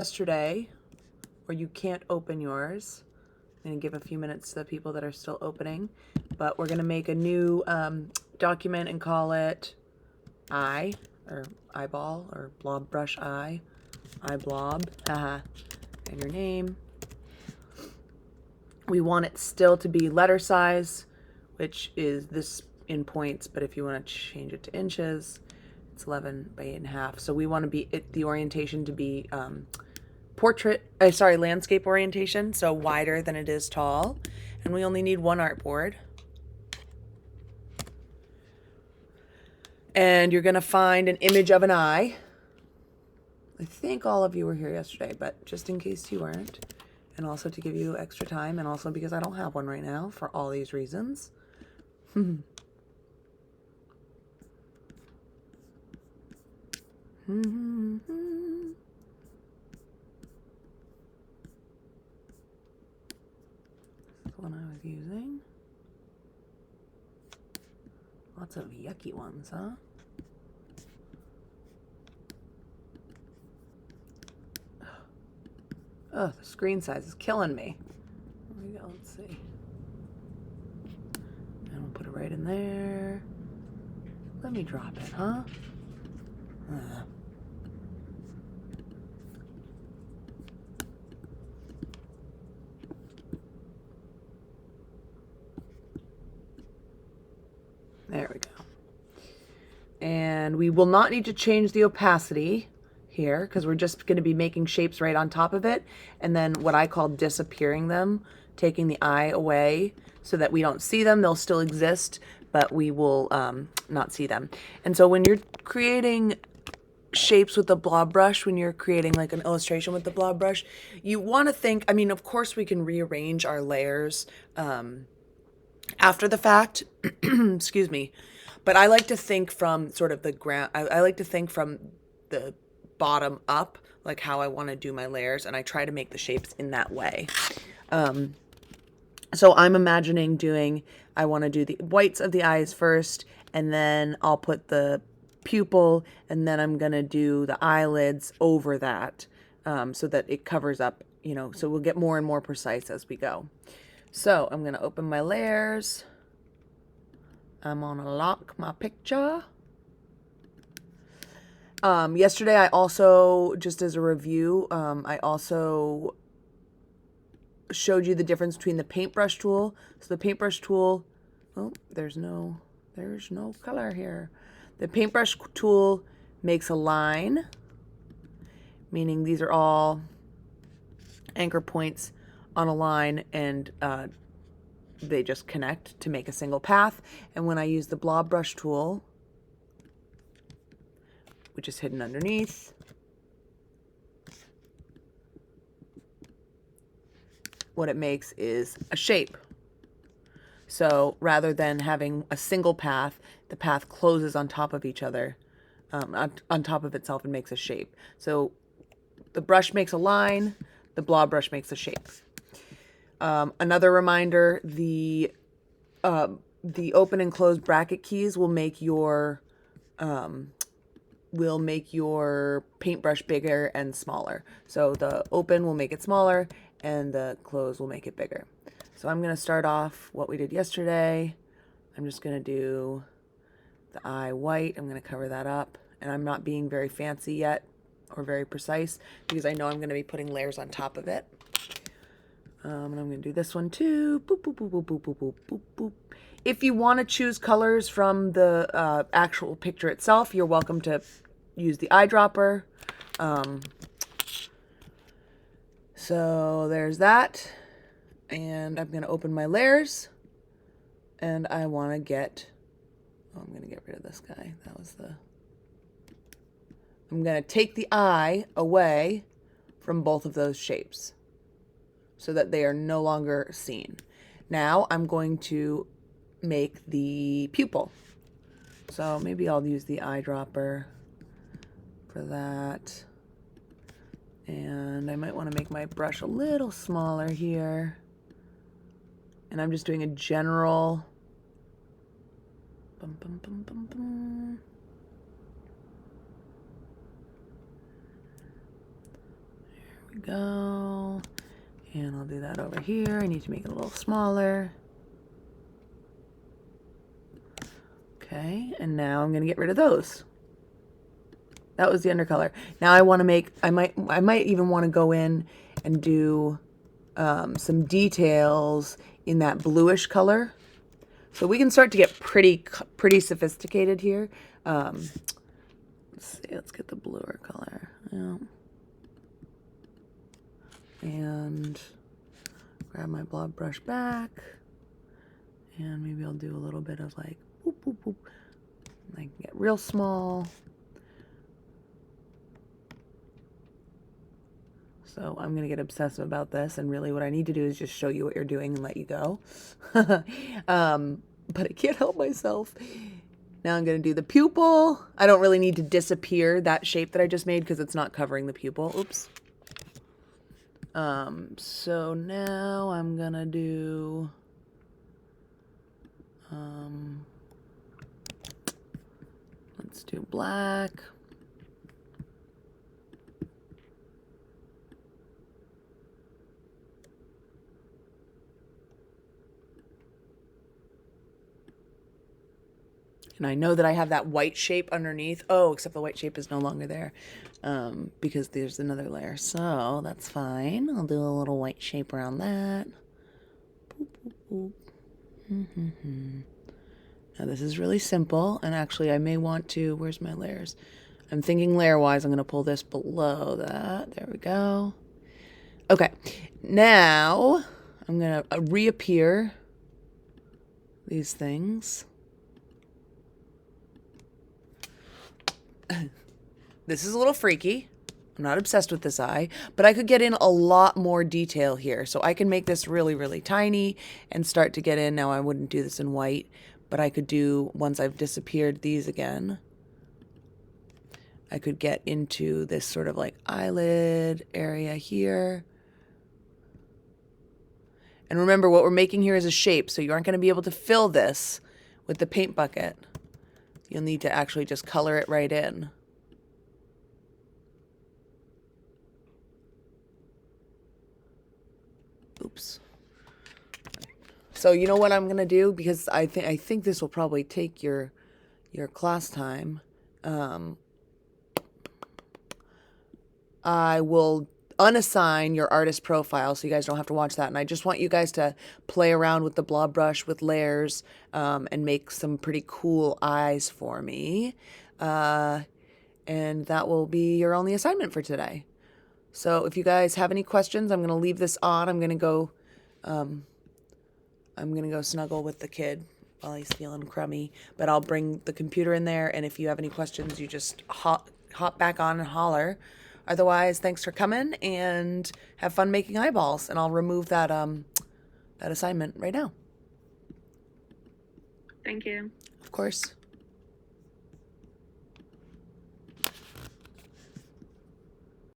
yesterday, or you can't open yours. I'm going to give a few minutes to the people that are still opening, but we're going to make a new document and call it eye, or eyeball, or blob brush eye blob, haha, and your name. We want it still to be letter size, which is this in points, but if you want to change it to inches, it's 11 by 8.5. So we want to be the orientation to be landscape orientation, so wider than it is tall. And we only need one artboard. And you're going to find an image of an eye. I think all of you were here yesterday, but just in case you weren't, and also to give you extra time, and also because I don't have one right now for all these reasons. One I was using. Lots of yucky ones, huh? Oh, the screen size is killing me. There we go, let's see. And we'll put it right in there. Let me drop it, huh? There we go. And we will not need to change the opacity here because we're just going to be making shapes right on top of it, and then what I call disappearing them, taking the eye away so that we don't see them. They'll still exist, but we will not see them. And so when you're creating shapes with the blob brush, when you're creating like an illustration with the blob brush, you want to think, I mean, of course we can rearrange our layers after the fact, excuse me, but I like to think from sort of the ground. I like to think from the bottom up, like how I want to do my layers, and I try to make the shapes in that way. So I'm imagining I want to do the whites of the eyes first, and then I'll put the pupil, and then I'm going to do the eyelids over that, so that it covers up, so we'll get more and more precise as we go. So I'm going to open my layers. I'm going to lock my picture. Yesterday I also, just as a review, I also showed you the difference between the paintbrush tool. So the paintbrush tool, oh, there's no color here. The paintbrush tool makes a line, meaning these are all anchor points on a line, and they just connect to make a single path. And when I use the blob brush tool, which is hidden underneath, what it makes is a shape. So rather than having a single path, the path closes on top of each other, on top of itself, and makes a shape. So the brush makes a line, the blob brush makes a shape. Another reminder, the open and close bracket keys will make your paintbrush bigger and smaller. So the open will make it smaller, and the close will make it bigger. So I'm going to start off what we did yesterday. I'm just going to do the eye white. I'm going to cover that up, and I'm not being very fancy yet or very precise because I know I'm going to be putting layers on top of it. And I'm going to do this one too. Boop, boop, boop, boop, boop, boop, boop, boop, boop. If you want to choose colors from the actual picture itself, you're welcome to use the eyedropper. So there's that. And I'm going to open my layers. And I want to I'm going to get rid of this guy. I'm going to take the eye away from both of those shapes so that they are no longer seen. Now I'm going to make the pupil. So maybe I'll use the eyedropper for that. And I might want to make my brush a little smaller here. And I'm just doing a general bum, bum, bum, bum, bum. we go. And I'll do that over here. I need to make it a little smaller. Okay, and now I'm gonna get rid of those. That was the undercolor. Now I want to make, I might even want to go in and do some details in that bluish color. So we can start to get pretty sophisticated here. Let's see, let's get the bluer color. Yeah. And grab my blob brush back. And maybe I'll do a little bit of like, boop, boop, boop. Like get real small. So I'm going to get obsessive about this, and really what I need to do is just show you what you're doing and let you go. But I can't help myself. Now I'm going to do the pupil. I don't really need to disappear that shape that I just made because it's not covering the pupil. Oops. So now I'm going to do... let's do black. And I know that I have that white shape underneath. Oh, except the white shape is no longer there because there's another layer. So that's fine. I'll do a little white shape around that. Boop, boop, boop. Now this is really simple. And actually I may want to, where's my layers? I'm thinking layer-wise, I'm going to pull this below that. There we go. Okay. Now I'm going to reappear these things. This is a little freaky. I'm not obsessed with this eye, but I could get in a lot more detail here. So I can make this really, really tiny and start to get in. Now I wouldn't do this in white, but I could do, once I've disappeared these again, I could get into this sort of like eyelid area here. And remember, what we're making here is a shape, so you aren't going to be able to fill this with the paint bucket. You'll need to actually just color it right in. Oops. So you know what I'm gonna do, because I think this will probably take your class time. I will unassign your artist profile so you guys don't have to watch that. And I just want you guys to play around with the blob brush with layers and make some pretty cool eyes for me. And that will be your only assignment for today. So if you guys have any questions, I'm going to leave this on. I'm going to go snuggle with the kid while he's feeling crummy. But I'll bring the computer in there, and if you have any questions, you just hop back on and holler. Otherwise, thanks for coming, and have fun making eyeballs. And I'll remove that that assignment right now. Thank you. Of course.